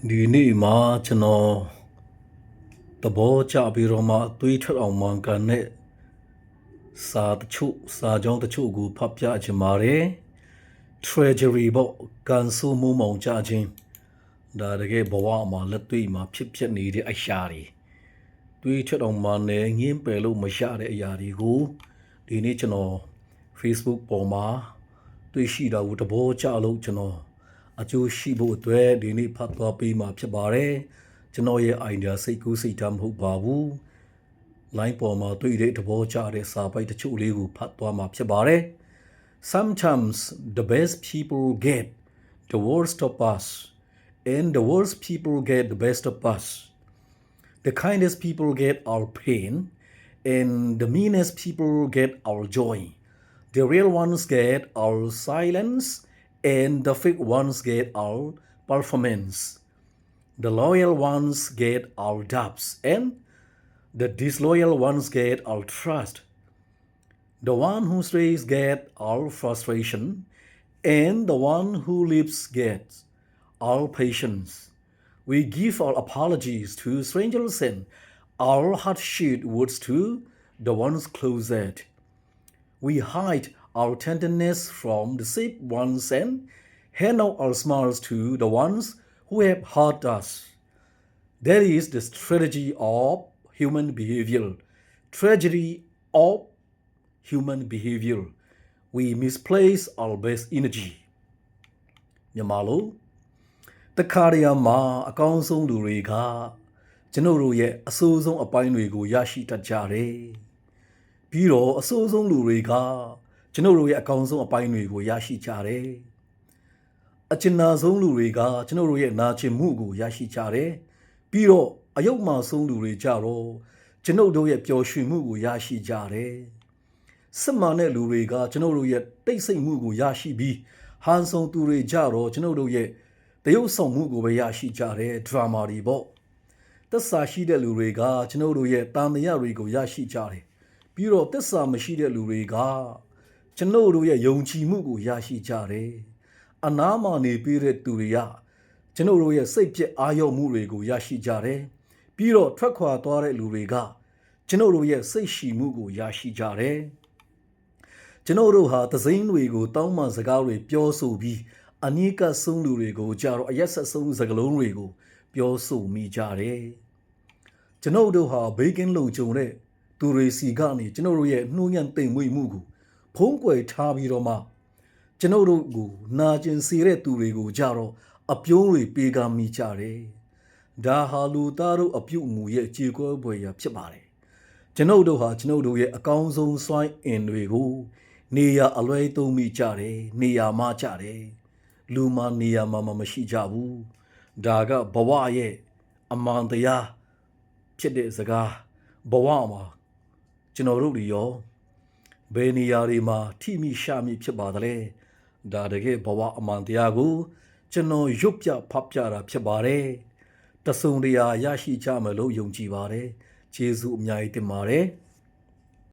ဒီနေ့မှာကျွန်တော်သဘောကျပြီးတော့မှသွေးထွက်အောင်မှန်ကန်တဲ့စာကြောင်းတချို့ကိုဖတ်ပြခြင်းပါတယ် treasury ပေါ့ကန်ဆူမှုမောင်ကြခြင်းဒါတကယ်ဘဝမှာလက်တွေ့မှာဖြစ်နေတဲ့အရာတွေသွေးထွက်အောင်မှန်နဲ့ငင်းပယ်လို့မရတဲ့အရာတွေကိုဒီနေ့ကျွန်တော် Facebook ပေါ်မှာတွေ့ရှိတာကိုသဘောကျလို့ကျွန်တော်အကျိုးရှိဖို့အတွက်ဒီနေ့ဖတ်သွားပေးမှာဖြစ်ပါတယ်ကျွန်တော်ရဲ့ idea စိတ်ကူးစိတ်ထားမဟုတ်ပါဘူး line ပေါ်မှာတွေ့တဲ့သဘောကျတဲ့စာပိုက်တချို့လေးကိုဖတ်သွားမှာဖြစ်ပါတယ် Sometimes the best people get the worst of us and the worst people get the best of us the kindest people get our pain and the meanest people get our joy the real ones get our silence and the fake ones get our performance. The loyal ones get our doubts and the disloyal ones get our trust. The one who stays get our frustration and the one who leaves gets our patience. We give our apologies to strangers and our heart-shaped words to the ones closest. We hide our tenderness from the sick ones and hand out our smiles to the ones who have hurt us. That is the strategy of human behavior. Tragedy of human behavior. We misplace our best energy. မြန်မာလိုတခါတရံမှာအကောင်းဆုံးလူတွေကကျွန်တော်တို့ရဲ့အဆိုးဆုံးအပိုင်းတွေကိုရရှိတတ်ကြတယ်။ပြီးတော့အဆိုးဆုံးလူတွေကကျွန်တော်တို့ရဲ့အကောင်းဆုံးအပိုင်းတွေကိုရရှိကြတယ်။အကျဉ်းနာဆုံးလူတွေကကျွန်တော်တို့ရဲ့နာကျင်မှုကိုရရှိကြတယ်။ပြီးတော့အယုတ်မာဆုံးလူတွေကြတော့ကျွန်တော်တို့ရဲ့ပျော်ရွှင်မှုကိုရရှိကြတယ်။စစ်မှန်တဲ့လူတွေကကျွန်တော်တို့ရဲ့တိတ်ဆိတ်မှုကိုရရှိပြီးဟန်ဆောင်သူတွေကြတော့ကျွန်တော်တို့ရဲ့တရုပ်ဆောင်မှုကိုပဲရရှိကြတယ်ဒရာမာတွေပေါ့။သက်စာရှိတဲ့လူတွေကကျွန်တော်တို့ရဲ့တာမယတွေကိုရရှိကြတယ်။ပြီးတော့သက်စာမရှိတဲ့လူတွေကကျွန်တော်တို့ရဲ့ယုံကြည်မှုကိုရရှိကြတယ်။အနားမှာနေပြီးတဲ့သူတွေကကျွန်တော်တို့ရဲ့စိတ်ပြည့်အာရုံမှုတွေကိုရရှိကြတယ်။ပြီးတော့ထွက်ခွာသွားတဲ့လူတွေကကျွန်တော်တို့ရဲ့စိတ်ရှိမှုကိုရရှိကြတယ်။ကျွန်တော်တို့ဟာသစိမ်းတွေကိုတောင်းပန်စကားတွေပြောဆိုပြီးအနိကဆုံးလူတွေကိုကြတော့အရက်ဆက်ဆုံးစကားလုံးတွေကိုပြောဆိုမိကြတယ်။ကျွန်တော်တို့ဟာဘေးကင်းလုံခြုံတဲ့သူတွေစီကနေကျွန်တော်တို့ရဲ့နှိုးညံ့သိမ်မွေ့မှုကိုဖုံးကွယ်ထားပြီးတော့မှကျွန်တော်တို့ကိုနာကျင်စေတဲ့သူတွေကိုကြတော့အပြုံးတွေပေးကမိကြတယ်။ဒါဟာလူသားတို့အပြုအမူရဲ့ကြေကွဲပွေရာဖြစ်ပါတယ်။ကျွန်တော်တို့ဟာကျွန်တော်တို့ရဲ့အကောင်းဆုံးစွမ်းအင်တွေကိုနေရာအလွဲသုံးမိကြတယ်။နေရာမှကြတယ်။လူမှနေရာမှမရှိကြဘူး။ဒါကဘဝရဲ့အမှန်တရားဖြစ်တဲ့စကားဘဝမှာကျွန်တော်တို့တွေရောဘယ်နေရာတွေမှာထိမိရှာမိဖြစ်ပါသလဲဒါတကယ်ဘဝအမှန်တရားကိုကျွန်တော်ရွတ်ပြဖတ်ပြတာဖြစ်ပါတယ်တဆုံတရားရရှိကြမယ်လို့ယုံကြည်ပါတယ်ကျေးဇူးအများကြီးတင်ပါတယ်